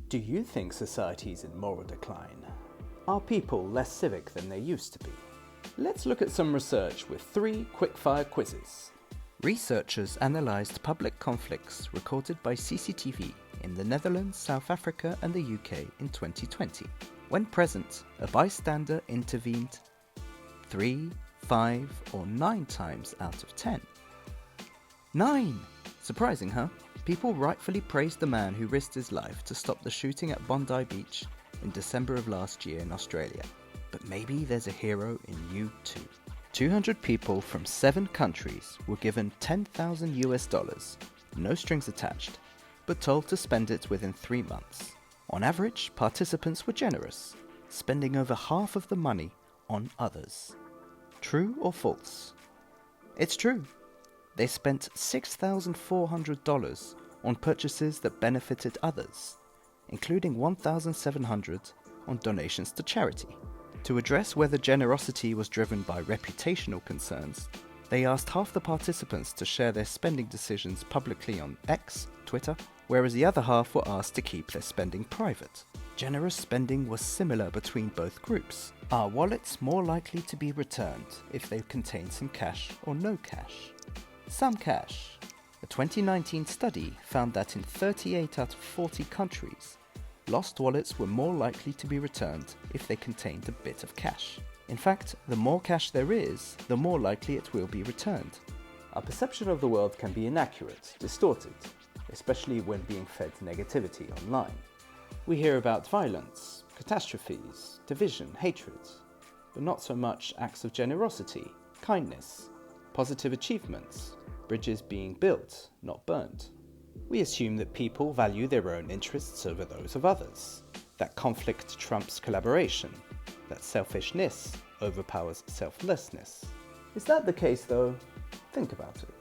Do you think society is in moral decline? Are people less civic than they used to be? Let's look at some research with 3 quickfire quizzes. Researchers analysed public conflicts recorded by CCTV in the Netherlands, South Africa and the UK in 2020. When present, a bystander intervened 3, 5 or 9 times out of 10. 9! Surprising, huh? People rightfully praised the man who risked his life to stop the shooting at Bondi Beach in December of last year in Australia. But maybe there's a hero in you too. 200 people from 7 countries were given $10,000, no strings attached, but told to spend it within 3 months. On average, participants were generous, spending over half of the money on others. True or false? It's true. They spent $6,400 on purchases that benefited others, including $1,700 on donations to charity. To address whether generosity was driven by reputational concerns, they asked half the participants to share their spending decisions publicly on X, Twitter, whereas the other half were asked to keep their spending private. Generous spending was similar between both groups. Are wallets more likely to be returned if they contain some cash or no cash? Some cash. A 2019 study found that in 38 out of 40 countries, lost wallets were more likely to be returned if they contained a bit of cash. In fact, the more cash there is, the more likely it will be returned. Our perception of the world can be inaccurate, distorted, especially when being fed negativity online. We hear about violence, catastrophes, division, hatred, but not so much acts of generosity, kindness, positive achievements, bridges being built, not burnt. We assume that people value their own interests over those of others, that conflict trumps collaboration, that selfishness overpowers selflessness. Is that the case though? Think about it.